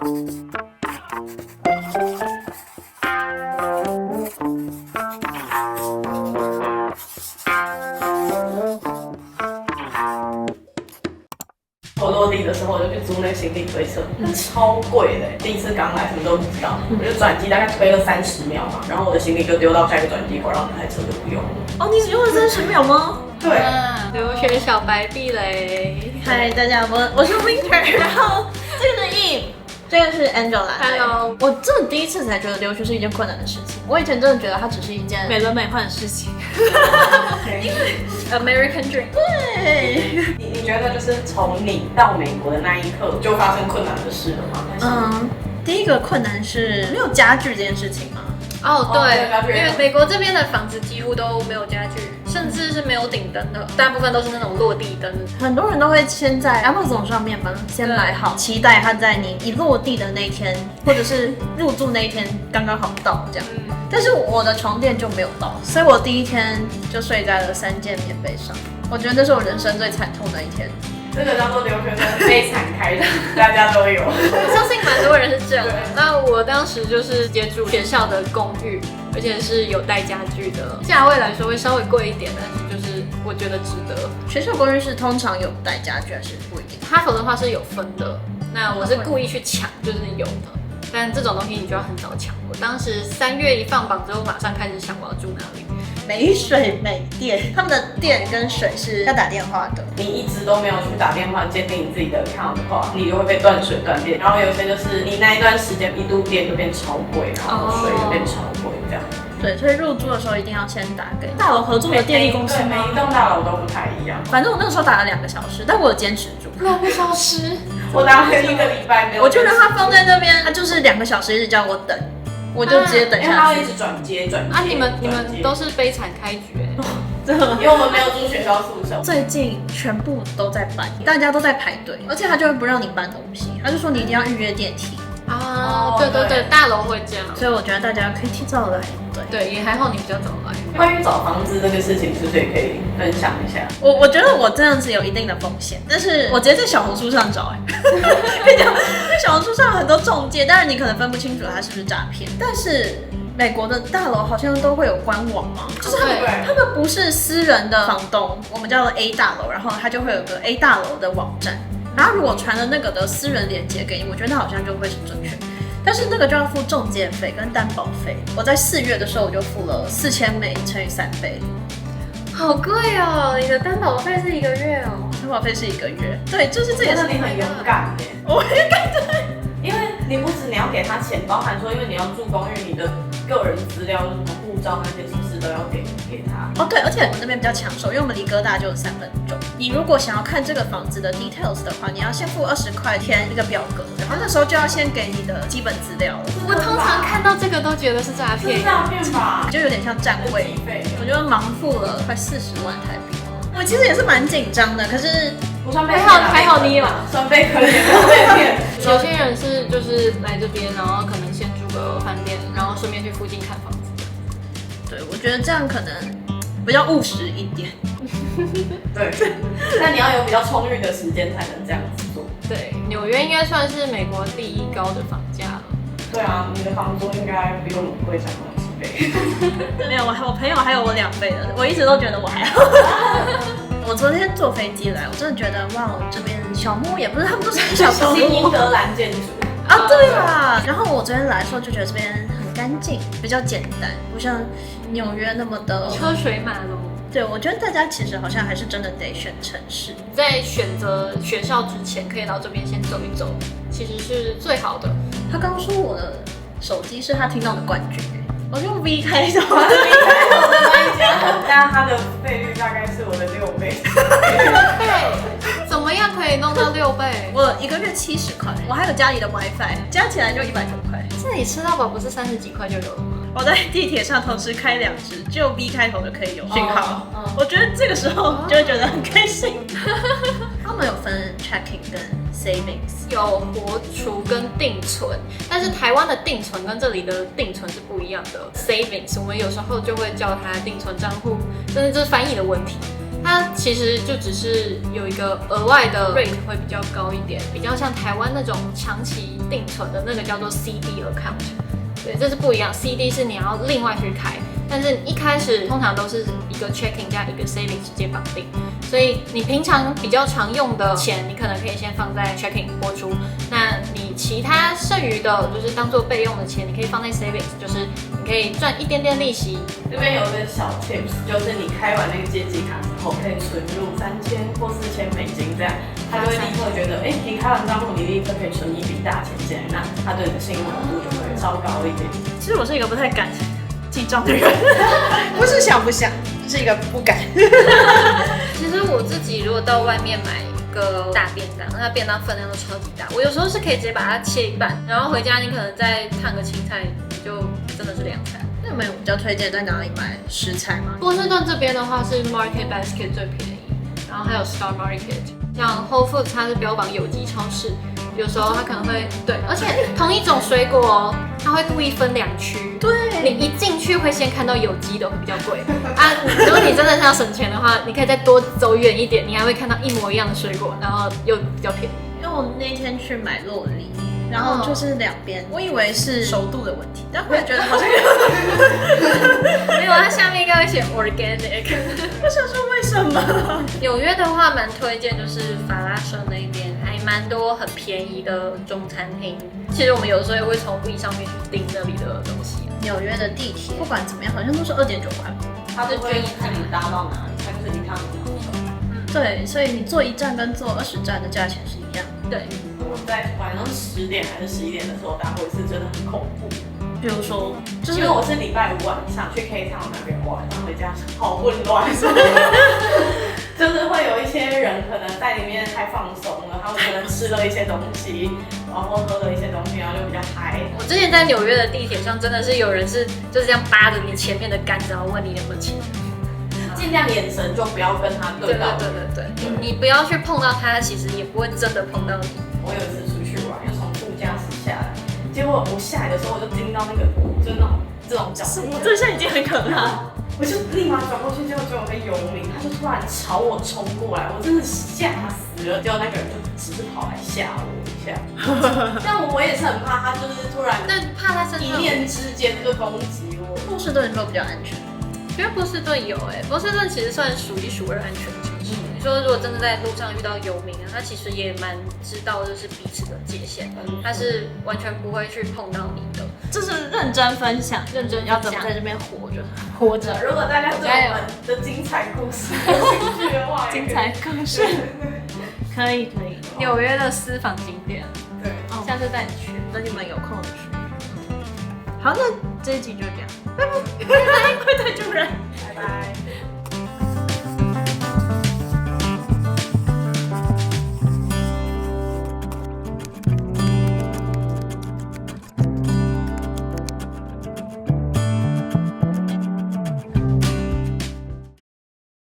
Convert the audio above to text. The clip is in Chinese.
我落地的时候，我就去租那个行李推车，超贵的，第一次刚来什么都不知道，我就转机大概推了30秒嘛，然后我的行李就丢到下一个转机口，然后那台车就不用了。哦，你只用了30秒吗？对，留学小白壁垒。嗨，大家好，我是 Winter， 然后这个是 Eve， 这个是 Angela。Hello， 我真的第一次才觉得留学是一件困难的事情，我以前真的觉得它只是一件美轮美奂的事情。American Dream。对，你觉得就是从你到美国的那一刻就发生困难的事了吗？第一个困难是没有家具这件事情吗？哦，对，因因为美国这边的房子几乎都没有家具，甚至是没有顶灯的，大部分都是那种落地灯。很多人都会先在 Amazon 上面吧，先买好，期待它在你一落地的那一天，或者是入住那一天刚刚好到这样。但是我的床垫就没有到，所以我第一天就睡在了3件棉被上。我觉得那是我人生最惨痛的一天。这个叫做留学生悲惨开始，大家都有。我相信蛮多人是这样的。那我当时就是直接住学校的公寓，而且是有带家具的，价位来说会稍微贵一点，但是就是我觉得值得。学校公寓是通常有带家具还是不一定？哈佛的话是有分的，那我是故意去抢，就是有的。但这种东西你就要很早抢。我当时3月一放榜之后，马上开始想我要住哪里。没水没电，他们的电跟水是要打电话的。你一直都没有去打电话鉴定你自己的 account 的话，你就会被断水断电。然后有些就是你那一段时间一度电就变超贵，然后水就变超贵这样。对，所以入住的时候一定要先打给大楼合作的电力公司每一栋大楼都不太一样。反正我那个时候打了2个小时，但我有坚持住。2个小时，我打了1个礼拜没有。我就让它放在那边，它就是2个小时一直叫我等，我就直接等因为它下去。会一直转接。啊，你们都是悲惨开局真的吗？因为我们没有住学校宿舍。最近全部都在搬，大家都在排队，而且他就会不让你搬东西，他就说你一定要预约电梯。啊。对对对，大楼会这样。所以我觉得大家可以提早来。对，也还好你比较早来。关于找房子这个事情，是不是也可以分享一下？我觉得我这样子有一定的风险，但是我直接在小红书上找，跟你讲，在小红书上很多中介，当然你可能分不清楚它是不是诈骗，但是美国的大楼好像都会有官网嘛，就是他们不是私人的房东，我们叫做 A 大楼，然后它就会有个 A 大楼的网站，然后如果传了那个的私人链接给你，我觉得那好像就会是正确。但是那个就要付中介费跟担保费，我在4月的时候我就付了4000美乘以3倍，好贵哦！你的担保费是1个月哦，担保费是1个月，对，就是这也是你很勇敢耶，我勇敢对，因为你不止你要给他钱，包含说因为你要住公寓，你的个人资料什么护照那些是不是都要给他？哦对，而且我们那边比较抢手，因为我们离哥大就有3分钟。你如果想要看这个房子的 details 的话，你要先付20块填一个表格，然后那时候就要先给你的基本资料了。我通常看到这个都觉得是诈骗，是诈骗吧？就有点像占位，我就盲付了快40万台币。我其实也是蛮紧张的，可是不算被还好你有算被可怜，被骗。有些人是就是来这边，然后可能先住个饭店，然后顺便去附近看房子。对，我觉得这样可能比较务实一点。对，但你要有比较充裕的时间才能这样子做。对，纽约应该算是美国第1高的房价了。对啊，你的房租应该比我们贵3到7倍。没有，我朋友还有我2倍的，我一直都觉得我还好。我昨天坐飞机来，我真的觉得哇，这边小木也不是，他们都是小动新物英格兰建筑啊，对啦。然后我昨天来的时候就觉得这边很干净，比较简单，不像纽约那么的车水马龙。对，我觉得大家其实好像还是真的得选城市，在选择学校之前，可以到这边先走一走，其实是最好的。他刚说我的手机是他听到的冠军，我用 V 开头，那它的费率大概是我的6倍。6倍，怎么样可以弄到6倍？我1个月70块，我还有家里的 WiFi，加起来就100多块。这里吃到饱不是30几块就有了吗？我在地铁上同时开2只，只有 V 开头的可以有讯号。我觉得这个时候就会觉得很开心。他们有分 checking 跟 savings， 有活储跟定存，但是台湾的定存跟这里的定存是不一样的。savings 我们有时候就会叫它定存账户，但是这是翻译的问题。它其实就只是有一个额外的 rate 会比较高一点，比较像台湾那种长期定存的那个叫做 CD account。对，这是不一样。CD 是你要另外去开，但是一开始通常都是一个 checking 加一个 saving 直接绑定，所以你平常比较常用的钱，你可能可以先放在 checking 拨出，那你其他剩余的就是当做备用的钱，你可以放在 savings， 就是你可以赚一点点利息。这边有个小 tips， 就是你开完那个借记卡之后，可以存入3000或4000美金这样，他就会立刻觉得，你开完账户你立刻可以存一笔大钱进来，那他对你的信用浓度就会稍高一点。其实我是一个不太敢记账的人，不是想不想，是一个不敢。其实我自己如果到外面买一个大便当，那便当分量都超级大，我有时候是可以直接把它切一半，然后回家你可能再烫个青菜，你就真的是2餐。那你们有比较推荐在哪里买食材吗？波士顿这边的话是 Market Basket 最便宜，然后还有 Star Market， 像 Whole Foods 它是标榜有机超市，有时候它可能会对，而且同一种水果哦，它会故意分2区。对，你一进去会先看到有机的会比较贵啊。如果你真的是要省钱的话，你可以再多走远一点，你还会看到一模一样的水果，然后又比较便宜。因为我那天去买洛梨，然后就是两边，我以为是熟度的问题，但后来觉得好像没有，它下面应该会写 organic。我想说为什么？纽约的话，蛮推荐就是法拉盛那边，还蛮多很便宜的中餐厅。其实我们有时候也会从 We 上面去订那里的东西。纽约的地铁不管怎么样，好像都是2.9块。他都会看你搭到哪里，他就是你看你好手。对，所以你坐1站跟坐20站的价钱是一样的。对，我在晚上10点还是11点的时候搭过一次，真的很恐怖。比如说，因为我是礼拜5晚上去 K Town 那边玩，然后回家好混乱，就是会有一些人可能在里面太放松了，他们可能吃了一些东西，然后喝了一些东西，然后就比较嗨。我之前在纽约的地铁上，真的是有人是就是这样扒着你前面的杆子，然后问你有没有钱。尽量眼神就不要跟他对到。对，你不要去碰到他，其实也不会真的碰到你。我有一次出去玩，又从副驾驶下来，结果我下来的时候我就听到那个就是那种这种脚声，这现在已经很可怕。我就立马转过去，结果有个游民，他就突然朝我冲过来，我真的吓死了。结果那个人就只是跑来吓我一下，但我也是很怕他就是突然，但怕他身上一念之间就攻击我。波士顿说比较安全。因为波士顿有波士顿其实算数1数2安全城市。你说如果真的在路上遇到游民啊，他其实也蛮知道就是彼此的界限，他是完全不会去碰到你的。这是认真分享，认真要怎么在这边活着。如果大家对我们的精彩故事有兴趣的话，精彩故事，可以。纽约的私房景点，对，下次带你去，等你们有空的去。好，那这一集就这样。